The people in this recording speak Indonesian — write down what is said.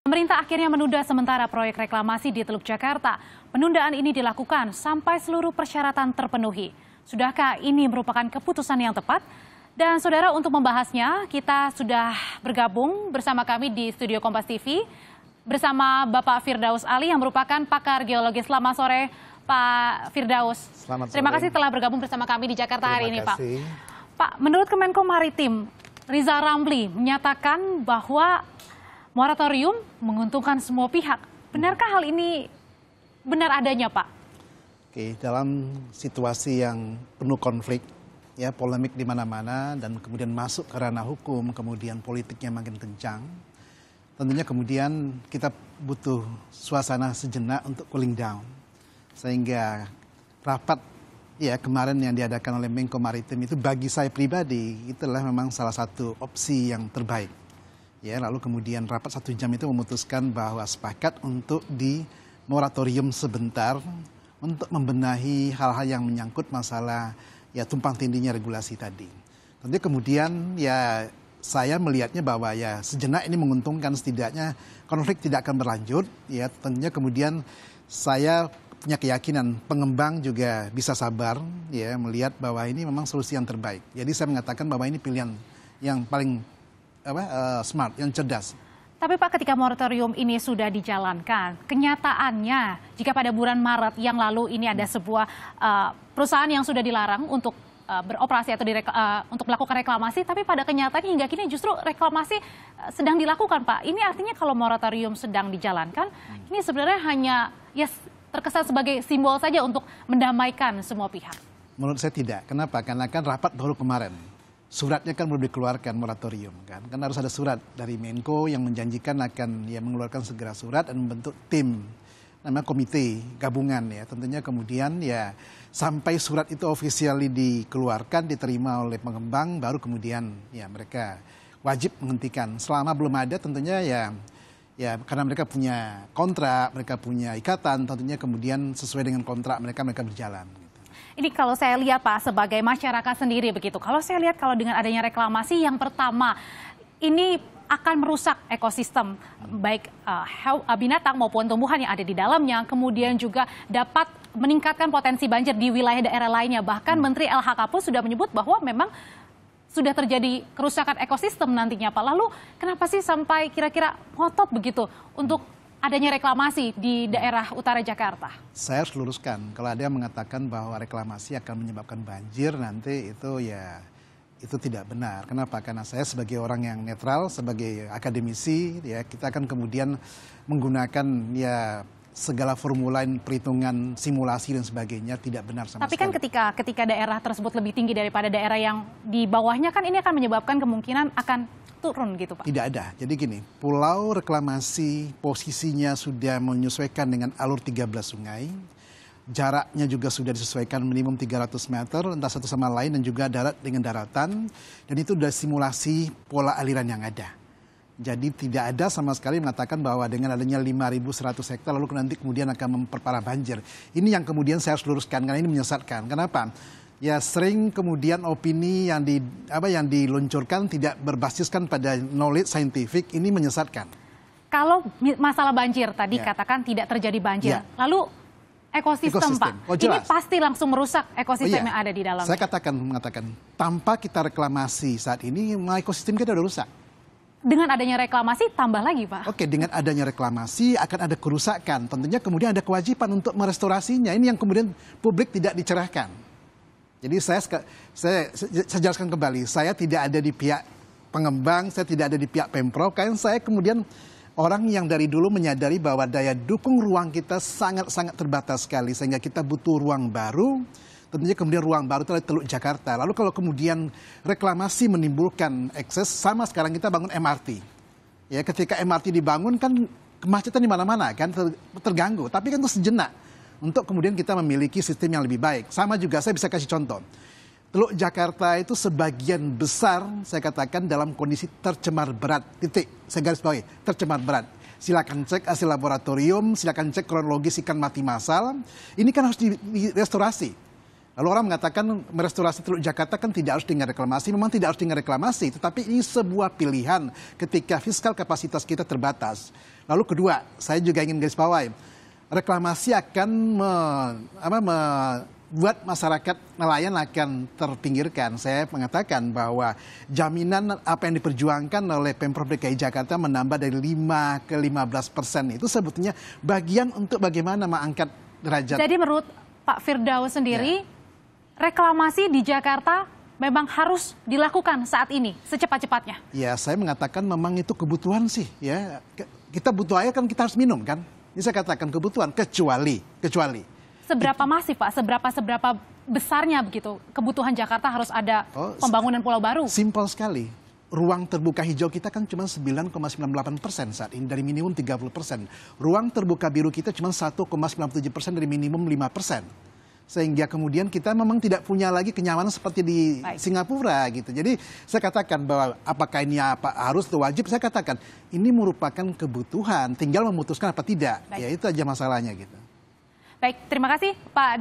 Pemerintah akhirnya menunda sementara proyek reklamasi di Teluk Jakarta. Penundaan ini dilakukan sampai seluruh persyaratan terpenuhi. Sudahkah ini merupakan keputusan yang tepat? Dan saudara, untuk membahasnya kita sudah bergabung bersama kami di studio Kompas TV bersama Bapak Firdaus Ali yang merupakan pakar geologi. Selamat sore Pak Firdaus. Selamat sore. Terima kasih telah bergabung bersama kami di Jakarta hari ini, Pak. Terima kasih. Pak, menurut Kemenko Maritim, Rizal Ramli menyatakan bahwa moratorium menguntungkan semua pihak. Benarkah hal ini benar adanya, Pak? Oke, dalam situasi yang penuh konflik, ya polemik di mana-mana dan kemudian masuk ke ranah hukum, kemudian politiknya makin kencang. Tentunya kemudian kita butuh suasana sejenak untuk cooling down. Sehingga rapat ya kemarin yang diadakan oleh Menko Maritim itu bagi saya pribadi itulah memang salah satu opsi yang terbaik. Ya, lalu kemudian rapat 1 jam itu memutuskan bahwa sepakat untuk di moratorium sebentar untuk membenahi hal-hal yang menyangkut masalah ya tumpang tindihnya regulasi tadi. Tentunya kemudian ya saya melihatnya bahwa ya sejenak ini menguntungkan, setidaknya konflik tidak akan berlanjut. Ya tentunya kemudian saya punya keyakinan pengembang juga bisa sabar ya melihat bahwa ini memang solusi yang terbaik. Jadi saya mengatakan bahwa ini pilihan yang paling smart, yang cerdas. Tapi Pak, ketika moratorium ini sudah dijalankan, kenyataannya jika pada bulan Maret yang lalu ini ada sebuah perusahaan yang sudah dilarang untuk beroperasi atau untuk melakukan reklamasi, tapi pada kenyataannya hingga kini justru reklamasi sedang dilakukan, Pak. Ini artinya kalau moratorium sedang dijalankan, ini sebenarnya hanya ya terkesan sebagai simbol saja untuk mendamaikan semua pihak. Menurut saya tidak. Kenapa? Karena kan rapat baru kemarin. Suratnya kan belum dikeluarkan moratorium kan harus ada surat dari Menko yang menjanjikan akan ya mengeluarkan segera surat dan membentuk tim namanya komite gabungan ya. Tentunya kemudian ya sampai surat itu officially dikeluarkan diterima oleh pengembang baru kemudian ya mereka wajib menghentikan. Selama belum ada tentunya ya karena mereka punya kontrak, mereka punya ikatan, tentunya kemudian sesuai dengan kontrak mereka berjalan. Ini kalau saya lihat, Pak, sebagai masyarakat sendiri begitu. Kalau saya lihat kalau dengan adanya reklamasi, yang pertama ini akan merusak ekosistem baik binatang maupun tumbuhan yang ada di dalamnya. Kemudian juga dapat meningkatkan potensi banjir di wilayah daerah lainnya. Bahkan Menteri LHK pun sudah menyebut bahwa memang sudah terjadi kerusakan ekosistem nantinya, Pak. Lalu kenapa sih sampai kira-kira ngotot begitu untuk adanya reklamasi di daerah utara Jakarta? Saya harus luruskan, kalau ada yang mengatakan bahwa reklamasi akan menyebabkan banjir nanti itu tidak benar. Kenapa? Karena saya sebagai orang yang netral, sebagai akademisi, ya kita akan kemudian menggunakan ya segala formula perhitungan simulasi dan sebagainya tidak benar sama sekali. Tapi kan ketika daerah tersebut lebih tinggi daripada daerah yang di bawahnya kan ini akan menyebabkan kemungkinan akan turun gitu, Pak? Tidak ada. Jadi gini, pulau reklamasi posisinya sudah menyesuaikan dengan alur 13 sungai. Jaraknya juga sudah disesuaikan minimum 300 meter, entah satu sama lain dan juga darat dengan daratan. Dan itu sudah simulasi pola aliran yang ada. Jadi tidak ada sama sekali mengatakan bahwa dengan adanya 5.100 hektar lalu nanti kemudian akan memperparah banjir. Ini yang kemudian saya harus luruskan karena ini menyesatkan. Kenapa? Ya sering kemudian opini yang diluncurkan tidak berbasiskan pada knowledge saintifik, ini menyesatkan. Kalau masalah banjir tadi katakan tidak terjadi banjir, lalu ekosistem Pak, ini pasti langsung merusak ekosistem yang ada di dalamnya. Saya mengatakan tanpa kita reklamasi saat ini ekosistem kita sudah rusak. Dengan adanya reklamasi tambah lagi, Pak. Oke, dengan adanya reklamasi akan ada kerusakan. Tentunya kemudian ada kewajiban untuk merestorasinya. Ini yang kemudian publik tidak dicerahkan. Jadi saya jelaskan kembali, saya tidak ada di pihak pengembang, saya tidak ada di pihak Pemprov. Karena saya kemudian orang yang dari dulu menyadari bahwa daya dukung ruang kita sangat-sangat terbatas sekali. Sehingga kita butuh ruang baru, tentunya kemudian ruang baru itu adalah Teluk Jakarta. Lalu kalau kemudian reklamasi menimbulkan ekses, sama sekarang kita bangun MRT. Ya, ketika MRT dibangun kan kemacetan di mana-mana kan terganggu, tapi kan itu sejenak. Untuk kemudian kita memiliki sistem yang lebih baik. Sama juga saya bisa kasih contoh. Teluk Jakarta itu sebagian besar saya katakan dalam kondisi tercemar berat. Titik. Saya garis bawahi, tercemar berat. Silakan cek hasil laboratorium, silakan cek kronologis ikan mati massal. Ini kan harus direstorasi. Lalu orang mengatakan merestorasi Teluk Jakarta kan tidak harus dengan reklamasi. Memang tidak harus dengan reklamasi, tetapi ini sebuah pilihan ketika fiskal kapasitas kita terbatas. Lalu kedua, saya juga ingin garis bawahi, reklamasi akan membuat masyarakat nelayan akan terpinggirkan. Saya mengatakan bahwa jaminan apa yang diperjuangkan oleh Pemprov DKI Jakarta menambah dari 5 ke 15% itu sebetulnya bagian untuk bagaimana mengangkat derajat. Jadi menurut Pak Firdaus sendiri, reklamasi di Jakarta memang harus dilakukan saat ini secepat-cepatnya. Ya, saya mengatakan memang itu kebutuhan sih, ya. Kita butuh air kan kita harus minum kan. Ini saya katakan kebutuhan kecuali. Seberapa masif Pak? Seberapa besarnya begitu kebutuhan Jakarta harus ada pembangunan pulau baru? Simpel sekali. Ruang terbuka hijau kita kan cuma 9,98% saat ini dari minimum 30%. Ruang terbuka biru kita cuma 1,97% dari minimum 5%. Sehingga kemudian kita memang tidak punya lagi kenyamanan seperti di Singapura gitu. Jadi saya katakan bahwa apakah ini harus atau wajib, saya katakan ini merupakan kebutuhan, tinggal memutuskan apa tidak. Ya itu aja masalahnya gitu. Baik, terima kasih Pak.